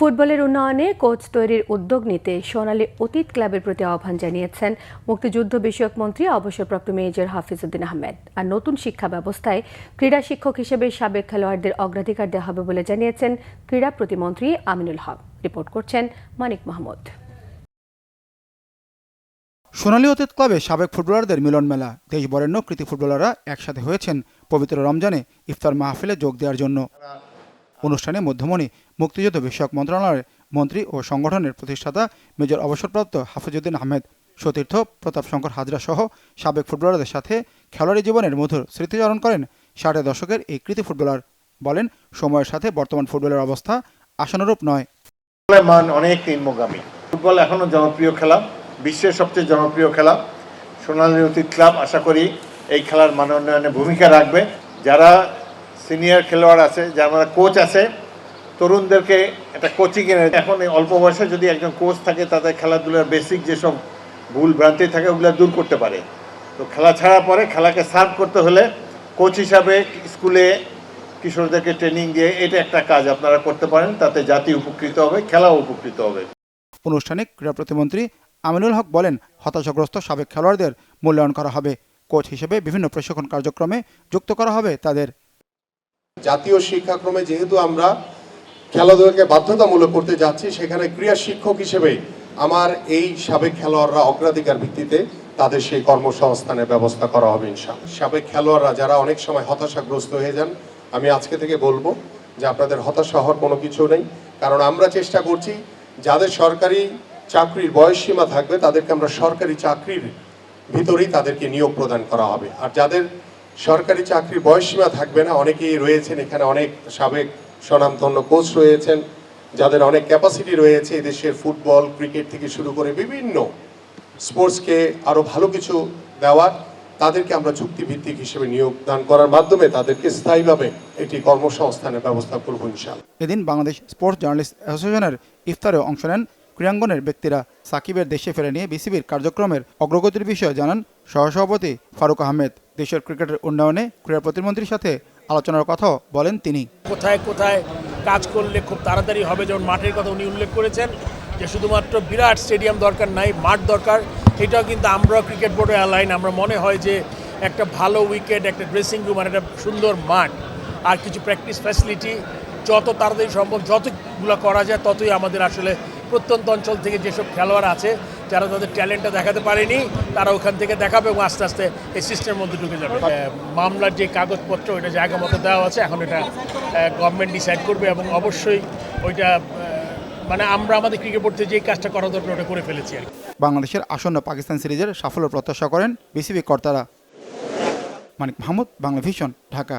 ফুটবলের উন্নয়নে কোচ তৈরির উদ্যোগ নিতে সোনালী অতীত ক্লাবের প্রতি আহ্বান জানিয়েছেন মুক্তিযুদ্ধ বিষয়ক মন্ত্রী অবসরপ্রাপ্ত মেজর হাফিজউদ্দিন আহমেদ। আর নতুন শিক্ষা ব্যবস্থায় ক্রীড়া শিক্ষক হিসেবে সাবেক খেলোয়াড়দের অগ্রাধিকার দেওয়া হবে বলে জানিয়েছেন ক্রীড়া প্রতিমন্ত্রী আমিনুল হক। রিপোর্ট করছেন মানিক মাহমুদ। সোনালী অতীত ক্লাবে সাবেক ফুটবলারদের মিলন মেলা। দেশ বরেণ্য কৃতি ফুটবলাররা একসাথে হয়েছেন পবিত্র রমজানে ইফতার মাহফিলে যোগ দেওয়ার জন্য। অনুষ্ঠানে মধ্যমণি মুক্তিযুদ্ধ বিষয়ক মন্ত্রণালয়ের মন্ত্রী ও সংগঠনের প্রতিষ্ঠাতা মেজর অবসরপ্রাপ্ত হাফিজউদ্দিন আহমেদ, সতীর্থ প্রতাপ শঙ্কর হাজরা সহ সাবেক ফুটবলারদের সাথে খেলোয়াড়ি জীবনের মধুর স্মৃতিচারণ করেন 60-এর দশকের এই কৃতি ফুটবলার। বলেন, সময়ের সাথে বর্তমান ফুটবলের অবস্থা আশানুরূপ নয়। মান অনেক নিম্নগামী। ফুটবল এখনো জনপ্রিয় খেলা, বিশ্বের সবচেয়ে জনপ্রিয় খেলা। সোনালী অতীত ক্লাব আশা করি এই খেলার মান উন্নয়নে ভূমিকা রাখবে। যারা সিনিয়র খেলোয়াড় আছে, যারা কোচ আছে, তরুণদেরকে একটা কোচিং এনে এখন অল্প বয়সে যদি একজন কোচ থাকে তাদের খেলাধুলার বেসিক যেসব ভুল ভ্রান্তি থাকে ওগুলো দূর করতে পারে। তো খেলা ছাড়া পরে খেলাকে সার্ভ করতে হলে কোচ হিসাবে স্কুলে কিশোরদেরকে ট্রেনিং দিয়ে এটা একটা কাজ আপনারা করতে পারেন। তাতে জাতি উপকৃত হবে, খেলাও উপকৃত হবে। অনুষ্ঠানে ক্রীড়া প্রতিমন্ত্রী আমিনুল হক বলেন, হতাশাগ্রস্ত সাবেক খেলোয়াড়দের মূল্যায়ন করা হবে। কোচ হিসেবে বিভিন্ন প্রশিক্ষণ কার্যক্রমে যুক্ত করা হবে তাদের। জাতীয় শিক্ষাক্রমে যেহেতু আমরা খেলাধুলাকে বাধ্যতামূলক করতে যাচ্ছি, সেখানে ক্রীড়া শিক্ষক হিসেবে আমার এই সাবেক খেলোয়াড়রা অগ্রাধিকার ভিত্তিতে তাদের সেই কর্মসংস্থানের ব্যবস্থা করা হবে ইনশাআল্লাহ। সাবেক খেলোয়াড়রা যারা অনেক সময় হতাশাগ্রস্ত হয়ে যান, আমি আজকে থেকে বলবো যে আপনাদের হতাশা হওয়ার কোনো কিছু নেই। কারণ আমরা চেষ্টা করছি যাদের সরকারি চাকরির বয়সসীমা থাকবে তাদেরকে আমরা সরকারি চাকরির ভিতরেই তাদেরকে নিয়োগ প্রদান করা হবে। আর যাদের সরকারি চাকরির বয়সসীমা থাকবে না, অনেকেই রয়েছেন এখানে, অনেক সাবেক স্বনামধন্য কোচ রয়েছেন যাদের অনেক ক্যাপাসিটি রয়েছে এদেশের ফুটবল, ক্রিকেট থেকে শুরু করে বিভিন্ন স্পোর্টসকে আরও ভালো কিছু দেওয়ার, তাদেরকে আমরা চুক্তিভিত্তিক হিসেবে নিয়োগদান করার মাধ্যমে তাদেরকে স্থায়ীভাবে একটি কর্মসংস্থানের ব্যবস্থা করব ইনশাআল্লাহ। এদিন বাংলাদেশ স্পোর্টস জার্নালিস্ট অ্যাসোসিয়েশনের ইফতারে অংশ নেন ক্রীড়াঙ্গনের ব্যক্তিরা। সাকিবের দেশে ফেরা নিয়ে বিসিবির কার্যক্রমের অগ্রগতির বিষয়ে জানান সহসভাপতি ফারুক আহমেদ। দেশের ক্রিকেটের উন্নয়নে ক্রীড়া প্রতিমন্ত্রীর সাথে আলোচনার কথাও বলেন তিনি। কোথায় কোথায় কাজ করলে খুব তাড়াতাড়ি হবে, যেমন মাঠের কথা উনি উল্লেখ করেছেন যে শুধুমাত্র বিরাট স্টেডিয়াম দরকার নাই, মাঠ দরকার। এটাও কিন্তু আমরা ক্রিকেট বোর্ডে অ্যালাইন। আমরা মনে হয় যে একটা ভালো উইকেট, একটা ড্রেসিং রুম আর একটা সুন্দর মাঠ আর কিছু প্র্যাকটিস ফ্যাসিলিটি যত তাড়াতাড়ি সম্ভব যতগুলো করা যায় ততই আমাদের আসলে প্রত্যন্ত অঞ্চল থেকে যেসব খেলোয়াড় আছে যারা তাদের ট্যালেন্টটা দেখাতে পারেনি তারা ওখান থেকে দেখাবে এবং আস্তে আস্তে এই সিস্টেমের মধ্যে ঢুকে যাবে। মামলার যে কাগজপত্র ওইটা জায়গা মতো দেওয়া আছে, এখন এটা গভর্নমেন্ট ডিসাইড করবে এবং অবশ্যই ওইটা মানে আমরা আমাদের ক্রিকেট বোর্ড থেকে যে কাজটা করা দরকার ওটা করে ফেলেছি আর কি। বাংলাদেশের আসন্ন পাকিস্তান সিরিজের সাফল্য প্রত্যাশা করেন বিসিবি কর্তারা। মানিক মাহমুদ, বাংলা ভিশন, ঢাকা।